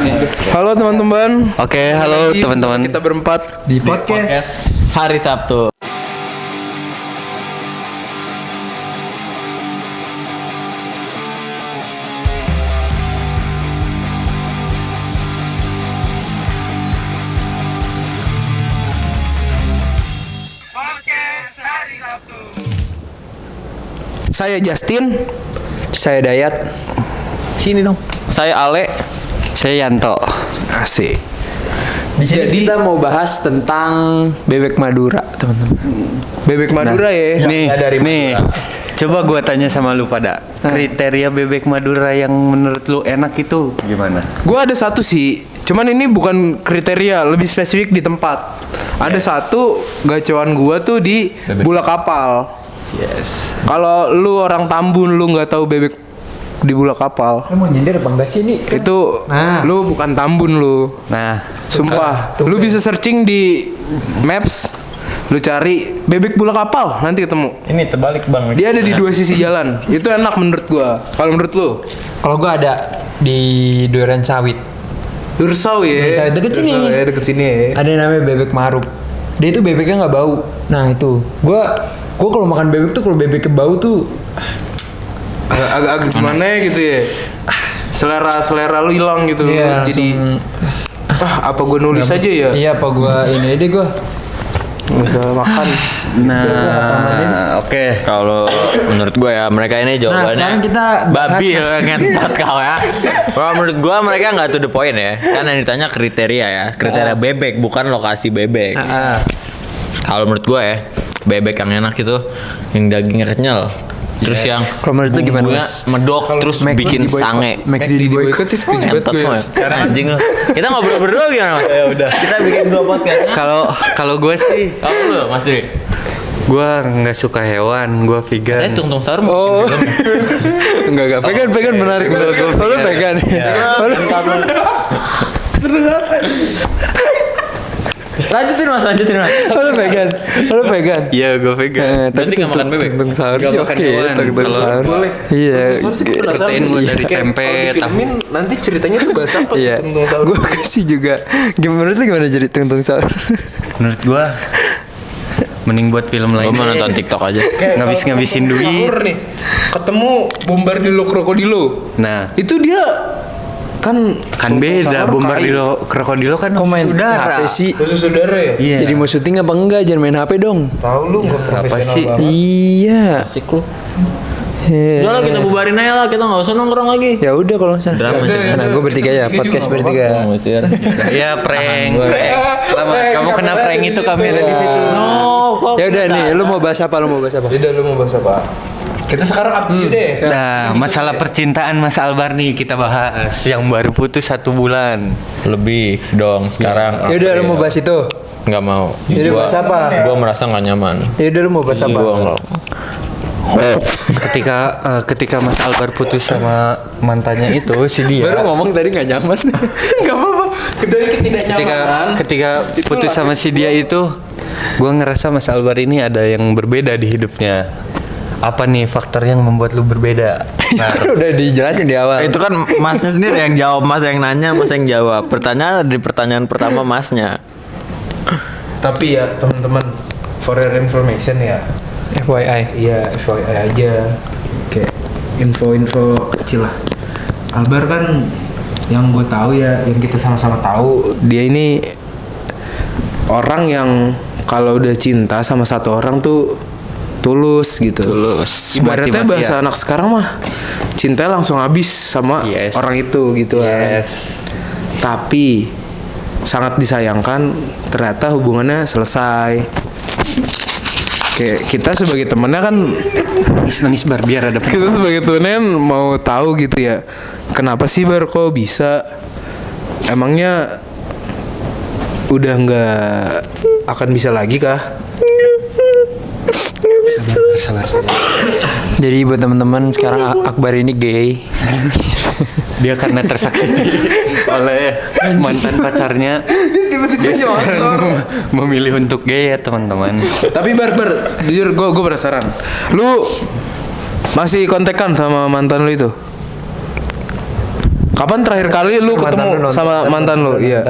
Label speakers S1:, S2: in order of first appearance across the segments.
S1: Halo teman-teman.
S2: Oke, halo teman-teman.
S1: Kita berempat
S3: di podcast hari Sabtu.
S1: Saya Justin.
S3: Saya Dayat.
S1: Sini dong.
S3: Saya Ale.
S2: Saya Yanto.
S1: Asik.
S3: Di sini kita mau bahas tentang bebek Madura, teman-teman.
S1: Bebek Madura ya.
S2: Nih, coba gua tanya sama lu pada. Kriteria bebek Madura yang menurut lu enak itu gimana?
S1: Gua ada satu sih. Cuman ini bukan kriteria, lebih spesifik di tempat. Ada satu gacoan gua tuh di Bulak Kapal.
S2: Yes.
S1: Kalau lu orang Tambun lu nggak tahu bebek di Bulak Kapal,
S3: Lu mau nyindir apa enggak sih nih?
S1: itu lu bukan Tambun lu.
S2: Nah,
S1: Sumpah, lu bisa searching di Maps, lu cari bebek Bulak Kapal, nanti ketemu.
S3: Ini terbalik bang.
S1: Dia ada di dua sisi jalan. Itu enak menurut gua. Kalau menurut lu?
S3: Kalau gua ada di Duren Sawit.
S1: Dursau ya.
S3: Dursau, deket sini.
S1: Dursau ya, deket sini ya.
S3: Ada yang namanya bebek Maruk. Dia itu bebeknya nggak bau. Nah itu, gua kalau makan bebek tuh kalau bebeknya bau tuh
S1: Agak gimana ya gitu ya. Selera lu hilang gitu.
S3: Iya,
S1: Jadi
S3: langsung,
S1: apa gua nulis aja ya?
S3: iya apa gua ini deh gua.
S1: Nggak bisa makan.
S2: nah, oke.
S4: Kalau menurut gue ya mereka ini
S3: Nah,
S4: jawabannya
S3: sekarang kita
S4: babi
S3: bahas-
S4: ya, ngentot kau ya. Kalau menurut gue mereka nggak to the point ya. Kan yang ditanya kriteria ya, kriteria bebek bukan lokasi bebek. Kalau menurut gue ya, bebek yang enak itu yang dagingnya kenyal. Terus yang
S3: Kalau menurut lu gimana,
S4: bumbunya
S3: Mas?
S4: medok terus bikin sange.
S1: Di boykot sih setuju banget
S4: Ngentot
S1: gue.
S4: semua. Karena anjing lu. Kita ngobrol berdua gimana Mas? Ya udah. Kita bikin dua podcast.
S2: Kalau gue sih,
S4: Kalau lu Mas Dri?
S2: gua nggak suka hewan, gua vegan.
S4: Saya tung sahur mau bikin film.
S1: Enggak. Vegan menarik. Lu vegan.
S4: Lanjutin Mas.
S1: Lu vegan.
S2: Iya, gua vegan.
S4: Berarti nggak makan bebek?
S1: Tentang sahur
S2: Nggak
S1: sih
S2: makan
S1: oke.
S2: hewan.
S1: Tentang
S2: Kalau
S1: sahur.
S2: boleh.
S1: Iya.
S2: Protein gua dari tempe, tahu.
S1: Nanti ceritanya tuh bahas apa sih
S3: Iya.
S1: tentang sahur?
S3: Gue kasih juga. Menurut lu gimana jadi tentang sahur?
S2: Menurut gua mending buat film lain.
S4: Gue mau nonton TikTok aja.
S1: Kayak
S2: Ngabis-ngabisin
S1: kalau
S2: duit.
S1: sahur nih, ketemu Bombardilo Krokodilo.
S2: Nah,
S1: Itu dia kan
S2: beda. Bombardilo krokodilo kan
S3: main
S2: saudara.
S3: HP sih?
S1: Khusus saudara ya?
S2: Iya.
S3: Jadi mau syuting apa enggak? Jangan main HP dong.
S1: Tahu lu nggak
S2: Apa
S1: profesional
S2: sih?
S1: banget.
S3: Iya.
S4: Asik lu. Udah lah kita bubarin aja lah, kita nggak usah nongkrong lagi.
S3: Ya udah kalau misalnya.
S4: Drama jadi.
S3: Nah, gue bertiga ya, podcast
S1: juga
S3: bertiga.
S2: Iya, prank. Selama kamu kena prank itu kamera di situ.
S3: Ya udah nih, lu mau bahas apa?
S1: Beda lu mau bahas apa? Kita sekarang up dulu deh.
S2: Nah, masalah percintaan Mas Albar nih kita bahas yang baru putus 1 bulan.
S4: Lebih dong sekarang.
S3: Ya udah lu mau bahas itu.
S4: Nggak mau.
S3: Ya udah bahas apa?
S4: Gue merasa nggak nyaman.
S3: Ya udah lu mau bahas apa?
S4: Gue nggak.
S2: Ketika Mas Albar putus sama mantannya itu si dia.
S3: Baru ngomong tadi nggak nyaman.
S1: Enggak apa-apa. Dari ketidaknyamanan.
S2: Ketika putus sama si dia itu, gue ngerasa Mas Albar ini ada yang berbeda di hidupnya. Apa nih faktor yang membuat lu berbeda? Nah,
S3: Udah dijelasin di awal.
S4: Itu kan masnya sendiri yang jawab, mas yang nanya, mas yang jawab. Pertanyaan dari pertanyaan pertama masnya.
S1: Tapi ya teman-teman, for your information ya.
S3: FYI.
S1: Iya, FYI aja. Kayak info-info kecil lah. Albar kan yang gue tahu ya, yang kita sama-sama tahu, dia ini orang yang kalau udah cinta sama satu orang tuh tulus gitu.
S2: Tulus.
S1: Ibaratnya
S2: Mati-matian.
S1: bahasa anak sekarang mah cinta langsung habis sama
S2: Yes.
S1: orang itu gitu kan.
S2: yes.
S1: Tapi sangat disayangkan ternyata hubungannya selesai. Kayak kita sebagai temennya kan,
S2: Nangis bar biar ada
S1: kita sebagai temennya mau tahu gitu ya, kenapa sih Bar kok bisa? Emangnya udah nggak akan bisa lagi kah?
S2: sabar.
S3: Jadi buat teman-teman sekarang Akbar ini gay.
S2: Dia karena tersakiti oleh mantan pacarnya. Dia sekarang memilih untuk gay ya teman-teman.
S1: Tapi Bar, jujur gue penasaran. Lu masih kontekan sama mantan lu itu? Kapan terakhir kali lu ketemu sama mantan lu? Iya.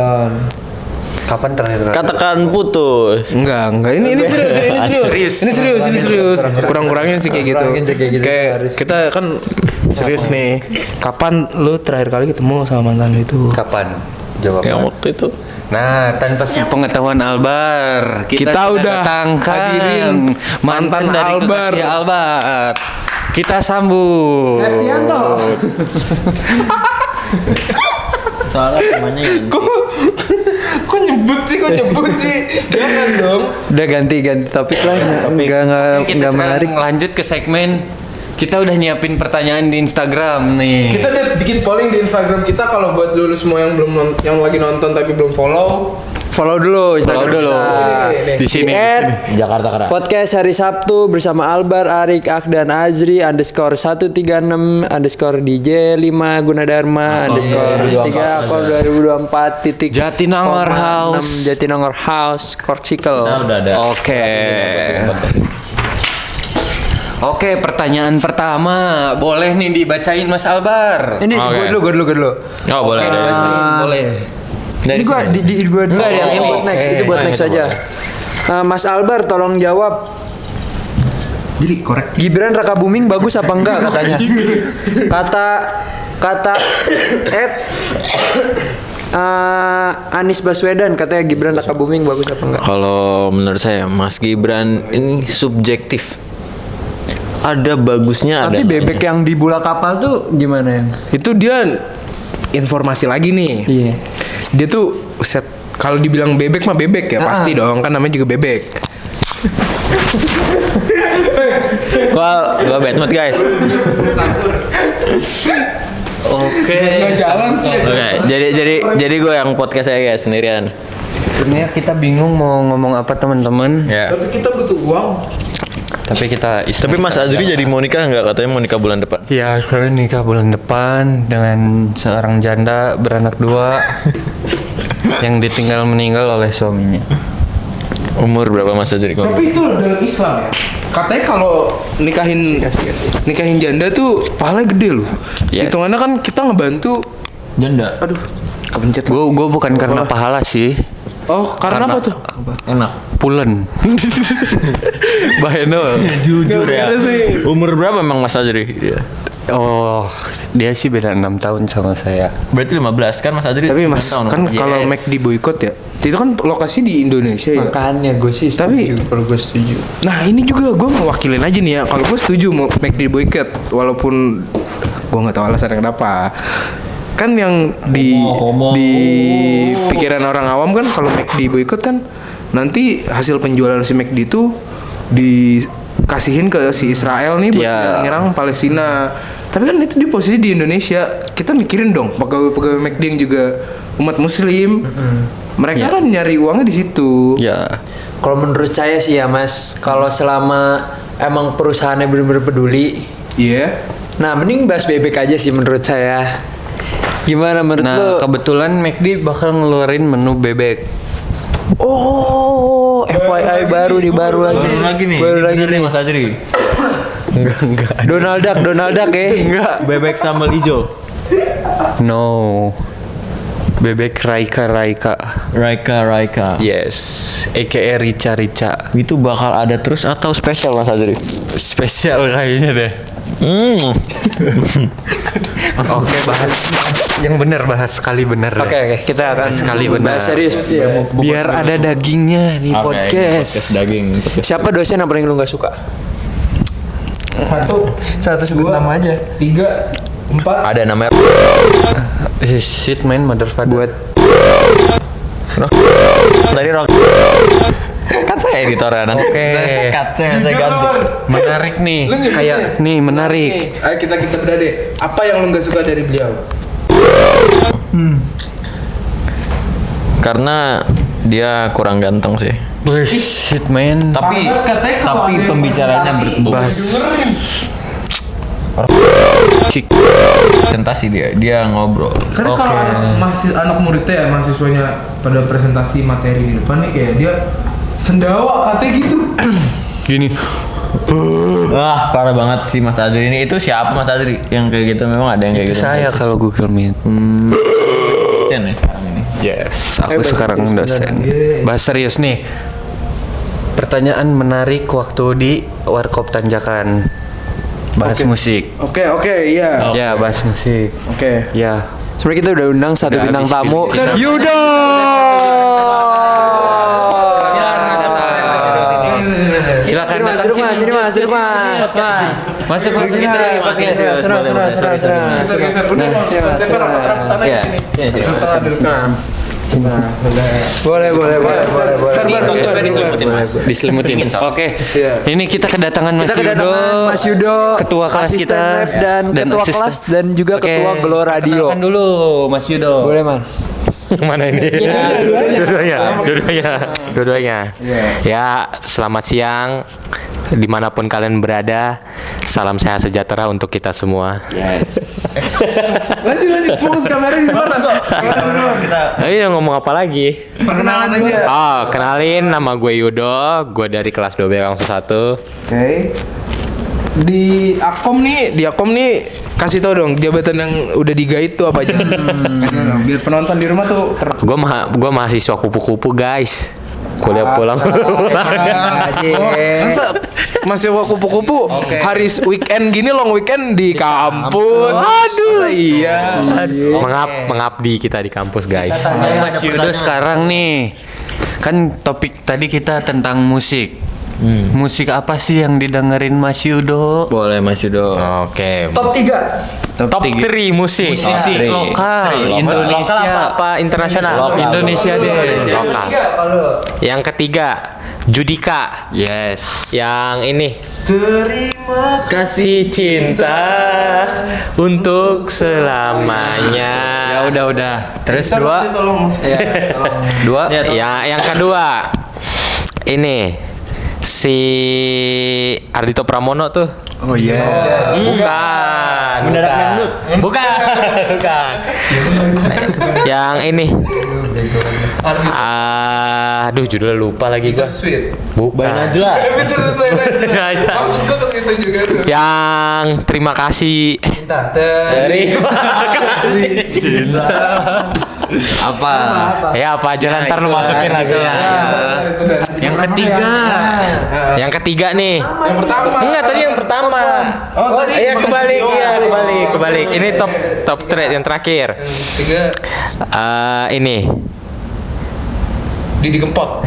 S2: Kapan terakhir?
S4: Katakan putus.
S1: Enggak. Ini serius. Kurang-kurangin sih kayak gitu. Kayak kita kan serius nih. Kapan lu terakhir kali ketemu sama mantan lu itu?
S2: Kapan?
S4: Yang
S2: Jawaban.
S4: waktu itu.
S2: Nah, tanpa pengetahuan Albar,
S1: Kita udah
S2: datangkan
S1: hadirin mantan
S2: dari
S1: Albar.
S2: kekasih Albar. Kita sambut.
S4: Soalnya namanya
S1: Kok nyebut sih? Jangan dong.
S3: Udah ganti topik lah. Enggak menarik.
S2: Lanjut ke segmen. Kita udah nyiapin pertanyaan di Instagram nih.
S1: Kita udah bikin polling di Instagram kita kalau buat lu semua yang yang lagi nonton tapi belum follow.
S3: Follow dulu Instagram kita.
S2: Di sini.
S4: Jakarta Kera.
S3: Podcast hari Sabtu bersama Albar, Arik, Ak, dan Azri _136 _DJ 5 Gunadarma _ 3 Akol 2024 titik
S2: Jatinangor House.
S3: Jatinangor House Korsikal.
S4: Nah, udah ada.
S2: Oke, pertanyaan pertama boleh nih dibacain Mas Albar.
S3: Ini gue dulu.
S4: Oh, boleh.
S2: Boleh.
S3: Ini gue
S2: Enggak, yang ini.
S3: buat next. Itu buat next aja. Mas Albar tolong jawab.
S1: Jadi korek.
S3: Gibran Raka Buming bagus apa enggak katanya? Kata Anies Baswedan katanya Gibran Raka Buming bagus apa enggak?
S4: Kalau menurut saya Mas Gibran ini subjektif. Ada bagusnya, ada
S3: Tapi bebek yang di bola kapal tuh gimana ya?
S1: Itu dia informasi lagi nih.
S3: Iya.
S1: Dia tuh set kalau dibilang bebek mah bebek ya pasti dong, kan namanya juga bebek.
S4: Gua bad mood guys.
S2: Oke.
S1: Nggak jalan sih.
S4: Oke, jadi gue yang podcast saya guys sendirian.
S2: Sebenarnya kita bingung mau ngomong apa teman-teman.
S4: Ya.
S1: Tapi kita butuh uang.
S2: Tapi kita
S4: Tapi Mas Azri jadi mau nikah nggak? Katanya mau nikah bulan depan.
S2: Ya, saya nikah bulan depan dengan seorang janda beranak 2 yang ditinggal meninggal oleh suaminya.
S4: Umur berapa Mas Azri?
S1: Tapi itu dalam Islam ya. Katanya kalau nikahin janda tuh pahalanya gede loh.
S2: Yes.
S1: Hitungannya kan kita ngebantu.
S4: Janda.
S1: Aduh, kepencet.
S2: Gue bukan karena pahala sih.
S1: Oh, karena apa tuh?
S4: Enak.
S2: Pulen. Bahenol.
S4: Jujur ya. Umur berapa emang Mas Azri?
S2: Oh, dia sih beda 6 tahun sama saya.
S4: Berarti 15 kan Mas Azri?
S1: Tapi Mas,
S4: 9 tahun,
S1: kan
S4: Mas?
S1: kalau Mac di boykot ya, itu kan lokasi di Indonesia ya.
S3: Makanya gue sih
S1: Tapi-
S3: setuju, kalau gue setuju.
S1: Nah ini juga gue mewakilin aja nih ya. Kalau gue setuju mau Mac di boykot, walaupun gue nggak tahu alasannya kenapa. Kan yang di pikiran orang awam kan kalau Mac di boykot kan nanti hasil penjualan si Mac itu dikasihin ke si Israel nih buat
S2: Ya.
S1: nyerang Palestina. Tapi kan itu di posisi di Indonesia, kita mikirin dong pegawai-pegawai McD yang juga umat Muslim. Mereka kan nyari uangnya di situ.
S2: Ya.
S3: Kalau menurut saya sih ya Mas, kalau selama emang perusahaannya benar-benar peduli,
S1: Iya.
S3: nah mending bahas bebek aja sih menurut saya. Gimana menurut lo?
S2: Nah, kebetulan McD bakal ngeluarin menu bebek.
S3: Oh, FYI baru lagi. Baru lagi nih.
S4: Mas Azri.
S3: Donald Duck ya? Enggak.
S4: Bebek sambal hijau.
S2: No. Bebek Raika.
S4: Raika.
S2: Yes. AKA Rica.
S4: Itu bakal ada terus atau spesial Mas Azri?
S2: Spesial kayaknya deh. Oke, bahas yang benar, bahas sekali benar.
S3: Oke, kita akan
S2: Sekali benar.
S3: bahas serius. Iya.
S2: Biar ada dagingnya di podcast.
S4: daging.
S3: Siapa dosen yang paling lu nggak suka?
S1: Satu sebut nama aja. 3, 4.
S4: Ada namanya
S2: Shit man, motherfucker.
S3: Buat
S4: tadi rock. Kan saya editoran nanti.
S2: Oke.
S4: Saya cut, saya ganti.
S2: Menarik nih. Kayak nih menarik.
S1: Ayo kita bedah deh. Apa yang lu nggak suka dari beliau?
S4: Karena dia kurang ganteng sih.
S2: Shit man.
S4: Tapi pembicaranya berbahas presentasi dia ngobrol.
S1: Karena kalau anak muridnya ya mahasiswanya pada presentasi materi di depan nih kayak dia sendawa katanya gitu.
S2: Gini.
S4: Wah, parah banget sih Mas Adri ini. Itu siapa Mas Adri? Yang kayak gitu memang ada yang kayak
S2: Itu
S4: gitu.
S2: saya kalau Google Meet.
S4: Dosen ya sekarang ini.
S2: Yes, aku sekarang dosen. Bahas serius nih. Pertanyaan menarik waktu di Warkop Tanjakan. Bahas musik.
S1: Oke, iya.
S2: Ya, bahas musik.
S1: Oke.
S2: Ya.
S3: Sebenarnya kita udah undang satu
S2: Udah
S3: bintang
S2: habis
S3: tamu.
S2: kita.
S3: Yudo.
S2: Silakan
S3: Sini,
S2: datang
S3: Mas, sini Mas.
S2: Masuk sini podcast.
S3: Serang.
S4: Iya.
S3: Boleh.
S2: Diselimutin. Oke. Ini kita kedatangan Mas
S3: Kita
S2: Yudo.
S3: kedatangan Mas Yudo,
S2: ketua kelas
S3: asisten
S2: kita
S3: lab dan ketua
S2: asisten.
S3: kelas dan juga
S2: Oke,
S3: ketua Gelo Radio.
S2: perkenalkan dulu Mas Yudo.
S3: Boleh Mas.
S5: Mana ini? Dua-duanya. Ya, selamat siang dimanapun kalian berada. Salam sehat sejahtera untuk kita semua.
S1: Lanjut, fokus kamera di mana?
S5: Ayo ngomong apa lagi?
S1: Perkenalan aja.
S5: Oh, kenalin, nama gue Yudo. Gue dari kelas 1201.
S1: Oke. Di Akom nih kasih tau dong jabatan yang udah di guide tuh apa aja. Kasih dong, biar penonton di rumah tuh
S5: Gue mahasiswa kupu-kupu, guys. Kuliah pulang.
S1: Masa masih kupu-kupu hari weekend gini long weekend di kampus. Aduh. Iya.
S5: Mengabdi kita di kampus, guys.
S2: Mas Yudo sekarang nih. Kan topik tadi kita tentang musik. Musik apa sih yang didengerin Mas Yudo?
S4: Boleh Mas Yudo.
S5: Oke.
S3: Top 3.
S5: Top 3 musik.
S2: Musisi lokal Indonesia.
S5: Lokal apa internasional?
S2: Indonesia deh.
S5: Lokal. Yang ketiga, Judika.
S2: Yes.
S5: Yang ini,
S1: Terima
S5: kasih cinta untuk selamanya.
S2: Ya udah. Terus
S1: kasih.
S2: dua.
S1: Tolong.
S2: Dua.
S5: Ya, yang kedua, ini si Ardhito Pramono tuh.
S2: Oh iya.
S5: Bukan.
S4: Mendadak dangdut.
S5: Bukan. Yang ini. Aduh, judulnya lupa lagi gua.
S1: Sweet.
S5: Bukan.
S4: Najla.
S1: Maksud gua ke situ juga tuh.
S5: Yang terima kasih. Terima kasih cinta.
S2: Apa?
S5: Ya apa aja lah, ntar lu masukin lagi.
S2: Yang ketiga.
S5: Yang ketiga nih.
S1: Yang pertama.
S5: Enggak, tadi yang pertama.
S1: Oh, tadi
S5: Iya, kebalik.
S1: Oh,
S5: Iya, kebalik. Ini top 3 yang terakhir.
S1: Tiga
S5: Ini
S1: Didi Kempot.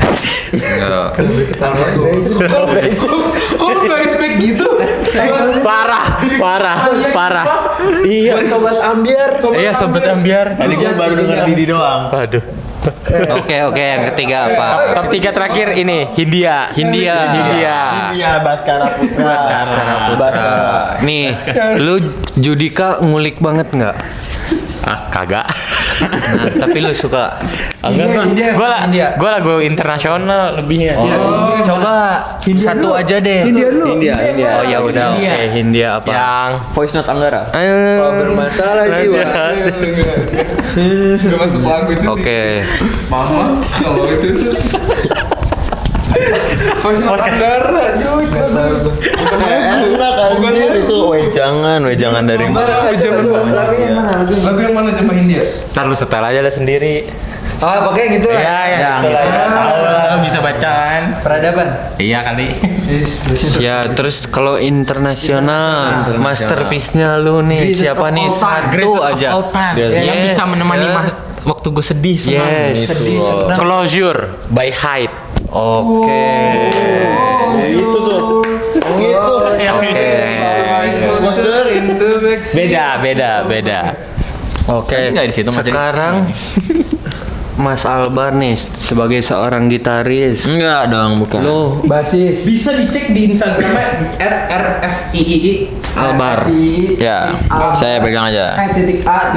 S2: Enggak.
S1: Kok lu gak respect gitu?
S5: parah. Iya.
S3: Sobat Ambiar.
S5: Iya, sobat ambiar.
S4: Tadi gue baru denger Didi doang.
S5: Waduh.
S2: Oke, yang ketiga apa?
S5: Top 3 terakhir ini Hindia.
S4: Iya, Baskara Putra.
S2: Sekarang Putra. Nih, lu Judika ngulik banget nggak?
S5: Kagak.
S2: Nah, tapi lu suka.
S5: Gue lagu internasional lebihnya.
S2: Oh, coba satu aja deh.
S4: India.
S2: Oh ya udah, oke. Hindia apa?
S5: Yang
S4: Voice Note Anggara.
S3: Bermasalah jiwa.
S1: Gak masuk lagu itu sih.
S2: Oke.
S1: Mama, kalau itu tuh. Voice Note Anggara, Joy.
S4: Enak anjir itu. Weh jangan dari mana?
S1: Lagu yang mana coba Hindia?
S5: ntar lu setel aja lah sendiri.
S3: Ah, pokoknya gitu lah.
S5: Iya, tahu lah, bisa bacaan.
S3: Peradaban.
S5: Iya kali.
S2: Ya, terus kalau internasional, masterpiece-nya lu nih siapa nih? Satu aja.
S5: Yang
S2: Yes,
S5: bisa menemani
S2: ya.
S5: waktu gue sedih senang.
S2: Yes.
S5: Closure by Hyde.
S2: Oke.
S4: Itu tuh.
S2: Oke.
S5: Beda.
S2: Oke.
S4: Nggak di situ, Mas.
S2: Sekarang Mas Albar nih sebagai seorang gitaris.
S4: Enggak dong, bukan.
S2: Lo
S3: Basis.
S1: Bisa dicek di Instagramnya @rfiii
S2: Albar.
S4: Ya, saya pegang aja.
S3: Titik A.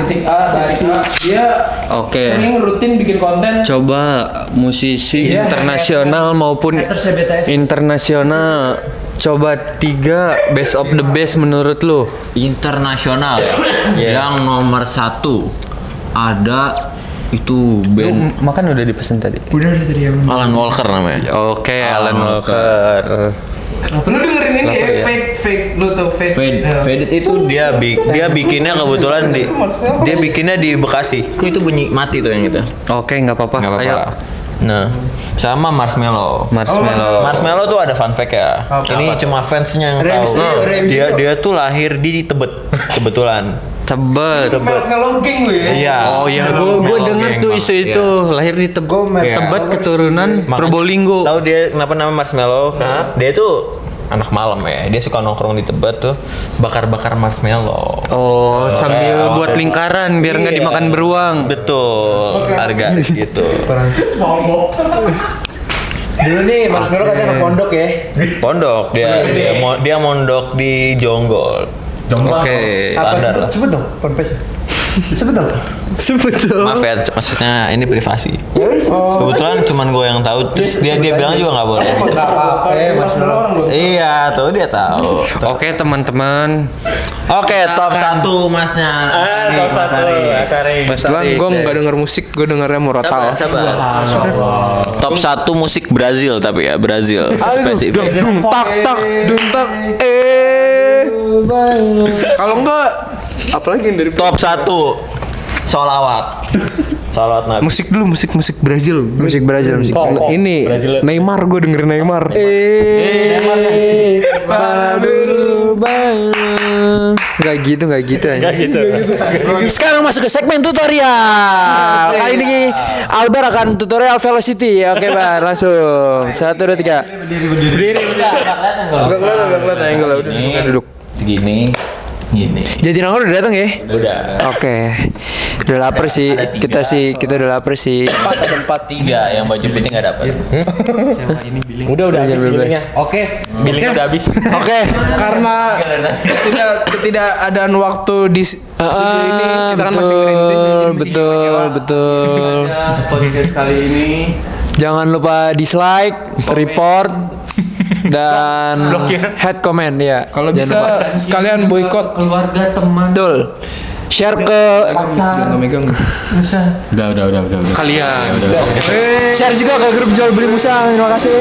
S1: basis. Dia
S2: Oke.
S1: sering rutin bikin konten.
S2: Coba musisi
S3: Iya,
S2: internasional maupun
S3: Haters BTS.
S2: internasional. Coba 3 best of the best menurut lu.
S4: Internasional ya. Yang nomor 1 ada itu
S2: Lu
S4: band
S2: makan udah dipesan tadi.
S3: Udah tadi ya.
S4: Alan Walker namanya.
S2: Oke, Alan Walker.
S1: Lu dengerin ini ya, Fade, lu tau Fade?
S4: Faded itu dia bikinnya kebetulan dia bikinnya di Bekasi. Kok itu bunyi mati tuh yang itu.
S2: Oke, nggak apa-apa.
S4: Nggak
S2: Ayo.
S4: apa-apa. Nah, sama Marshmello.
S2: Marshmello.
S4: Tuh ada fun fact ya. Ini cuma fansnya yang tahu. Dia tuh lahir di Tebet kebetulan.
S2: Tebet.
S1: Marshmello King lu ya?
S4: Iya.
S2: Oh iya, gue denger tuh isu itu lahir di Tebet keturunan Probolinggo.
S4: Tahu dia kenapa nama Marshmello? Dia tuh anak malam ya. Dia suka nongkrong di Tebet tuh bakar-bakar marshmallow.
S2: Oh, sambil buat lingkaran biar nggak dimakan beruang.
S4: Betul. Harga gitu.
S3: Dulu nih Marshmello katanya anak pondok ya.
S4: Pondok dia mondok di Jonggol.
S2: Oke.
S3: Apa
S4: Standar lah.
S3: sebut dong ponpes. Sebut dong.
S4: Maaf ya, maksudnya ini privasi. Kebetulan cuman gue yang tahu. Terus dia bilang juga nggak boleh.
S3: Marshmello.
S4: Iya, tuh dia tahu.
S2: Oke, teman-teman.
S4: Oke, top 1 masnya. Top 1.
S1: Kebetulan gue nggak denger musik, gue dengernya Morotal.
S4: Sabar. Top 1 musik Brazil tapi ya, Brazil. Spesifik.
S1: Duntak. Kalau enggak, apalagi yang dari
S4: Top 1 Sholawat Nabi.
S1: musik dulu, musik Brazil.
S3: Musik Brazil, musik.
S1: Ini Neymar, gue dengerin Neymar.
S3: Nggak gitu aja. Sekarang masuk ke segmen tutorial. Kali ini Albar akan tutorial velocity. Oke, Bar, langsung. 1, 2, 3.
S1: Enggak kelihatan angle udah duduk.
S4: Gini.
S3: Jadi nongol udah datang ya?
S4: Udah.
S3: Oke. Udah lapar sih.
S4: Ada tiga.
S3: Kita udah lapar sih.
S4: Tempat 3 yang baju putih nggak dapat.
S3: Udah habis billingnya.
S1: Oke.
S4: Billingnya udah habis.
S3: Oke.
S1: Karena ketidakadaan waktu di studio ini, kita kan masih ngerintis.
S3: Betul.
S2: Podcast kali ini
S3: Jangan lupa dislike, report, dan head comment ya.
S1: Kalau
S3: Jangan lupa.
S1: bisa sekalian boykot.
S2: keluarga, teman,
S3: Betul. Share ke
S1: Jangan megang.
S5: Udah.
S2: kalian.
S3: share juga ke grup jual beli musang. Terima kasih.